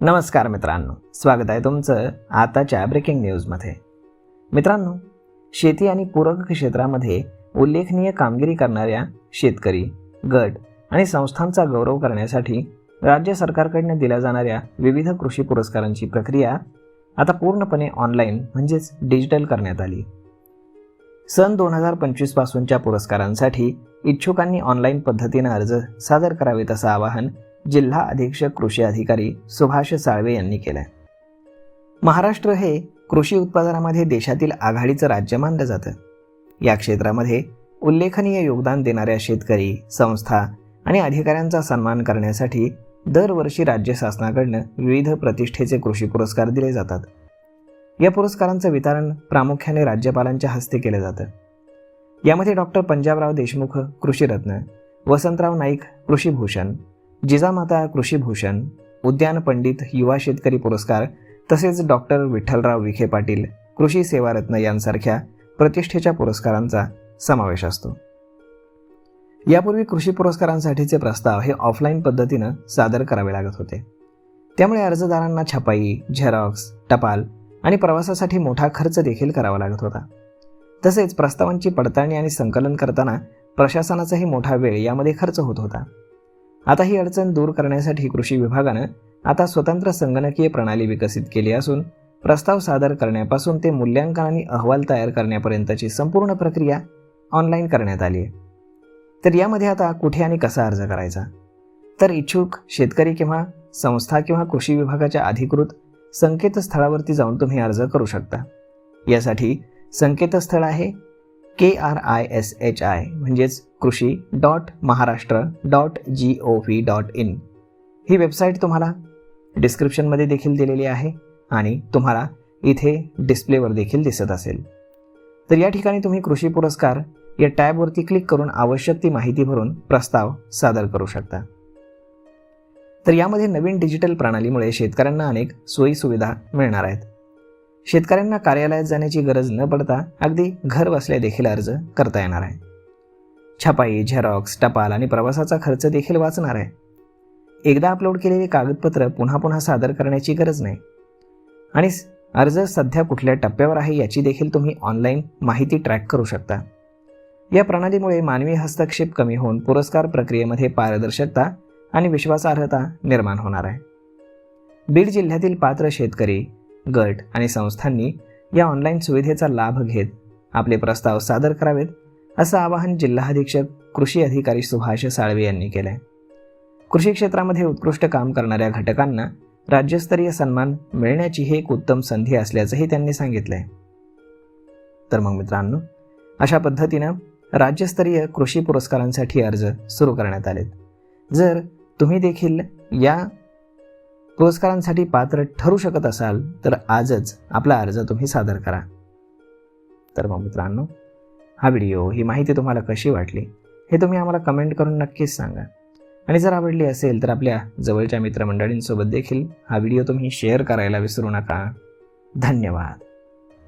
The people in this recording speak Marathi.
नमस्कार मित्रांनो, स्वागत आहे तुमचं आताच्या ब्रेकिंग न्यूजमध्ये। मित्रांनो, शेती आणि पूरक क्षेत्रामध्ये उल्लेखनीय कामगिरी करणाऱ्या शेतकरी, गट आणि संस्थांचा गौरव करण्यासाठी राज्य सरकारकडून दिल्या जाणाऱ्या विविध कृषी पुरस्कारांची प्रक्रिया आता पूर्णपणे ऑनलाईन म्हणजेच डिजिटल करण्यात आली। सन 2025 पासूनच्या पुरस्कारांसाठी इच्छुकांनी ऑनलाईन पद्धतीने अर्ज सादर करावेत असं आवाहन जिल्हा अधीक्षक कृषी अधिकारी सुभाष साळवे यांनी केलं। महाराष्ट्र हे कृषी उत्पादनामध्ये देशातील आघाडीचं राज्य मानलं जातं। या क्षेत्रामध्ये उल्लेखनीय योगदान देणाऱ्या शेतकरी, संस्था आणि अधिकाऱ्यांचा सन्मान करण्यासाठी दरवर्षी राज्य शासनाकडून विविध प्रतिष्ठेचे कृषी पुरस्कार दिले जातात। या पुरस्कारांचं वितरण प्रामुख्याने राज्यपालांच्या हस्ते केलं जातं। यामध्ये डॉक्टर पंजाबराव देशमुख कृषीरत्न, वसंतराव नाईक कृषीभूषण, जिजामाता कृषीभूषण, उद्यान पंडित युवा शेतकरी पुरस्कार तसेच डॉक्टर विठ्ठलराव विखे पाटील कृषी सेवारत्न यांसारख्या प्रतिष्ठेच्या पुरस्कारांचा समावेश असतो। यापूर्वी कृषी पुरस्कारांसाठीचे प्रस्ताव हे ऑफलाईन पद्धतीनं सादर करावे लागत होते। त्यामुळे अर्जदारांना छपाई, झेरॉक्स, टपाल आणि प्रवासासाठी मोठा खर्च देखील करावा लागत होता। तसेच प्रस्तावांची पडताळणी आणि संकलन करताना प्रशासनाचाही मोठा वेळ यामध्ये खर्च होत होता। आता ही अडचण दूर करण्यासाठी कृषी विभागानं आता स्वतंत्र संगणकीय प्रणाली विकसित केली असून प्रस्ताव सादर करण्यापासून ते मूल्यांकन आणि अहवाल तयार करण्यापर्यंतची संपूर्ण प्रक्रिया ऑनलाईन करण्यात आली आहे। तर यामध्ये आता कुठे आणि कसा अर्ज करायचा, तर इच्छुक शेतकरी किंवा संस्था किंवा कृषी विभागाच्या अधिकृत संकेतस्थळावरती जाऊन तुम्ही अर्ज करू शकता। यासाठी संकेतस्थळ आहे KRISHI म्हणजेच कृषी.महाराष्ट्र.gov.in। ही वेबसाईट तुम्हाला डिस्क्रिप्शनमध्ये देखील दिलेली आहे आणि तुम्हाला इथे डिस्प्लेवर देखील दिसत असेल। तर या ठिकाणी तुम्ही कृषी पुरस्कार या टॅबवरती क्लिक करून आवश्यक ती माहिती भरून प्रस्ताव सादर करू शकता। तर यामध्ये नवीन डिजिटल प्रणालीमुळे शेतकऱ्यांना अनेक सोयी सुविधा मिळणार आहेत। शेतकऱ्यांना कार्यालयात जाण्याची गरज न पडता अगदी घर बसल्या देखील अर्ज करता येणार आहे। छपाई, झेरॉक्स, टपाल आणि प्रवासाचा खर्च देखील वाचणार आहे। एकदा अपलोड केलेली कागदपत्र पुन्हा पुन्हा सादर करण्याची गरज नाही आणि अर्ज सध्या कुठल्या टप्प्यावर आहे याची देखील तुम्ही ऑनलाईन माहिती ट्रॅक करू शकता। या प्रणालीमुळे मानवी हस्तक्षेप कमी होऊन पुरस्कार प्रक्रियेमध्ये पारदर्शकता आणि विश्वासार्हता निर्माण होणार आहे। बीड जिल्ह्यातील पात्र शेतकरी, गट आणि संस्थांनी या ऑनलाईन सुविधेचा लाभ घेत आपले प्रस्ताव सादर करावेत असं आवाहन जिल्हा अधीक्षक कृषी अधिकारी सुभाष साळवे यांनी केलंय। कृषी क्षेत्रामध्ये उत्कृष्ट काम करणाऱ्या घटकांना राज्यस्तरीय सन्मान मिळण्याची ही एक उत्तम संधी असल्याचंही त्यांनी सांगितलंय। तर मग मित्रांनो, अशा पद्धतीनं राज्यस्तरीय कृषी पुरस्कारांसाठी अर्ज सुरू करण्यात आलेत। जर तुम्ही देखील या पुरस्कारांसाठी पात्र ठरू शकत असाल तर आजच आपला अर्ज तुम्ही सादर करा। तर मग मित्रांनो, हा व्हिडिओ, ही माहिती तुम्हाला कशी वाटली हे तुम्ही आम्हाला कमेंट करून नक्कीच सांगा आणि जर आवडली असेल तर आपल्या जवळच्या मित्रमंडळींसोबत देखील हा व्हिडिओ तुम्ही शेअर करायला विसरू नका। धन्यवाद।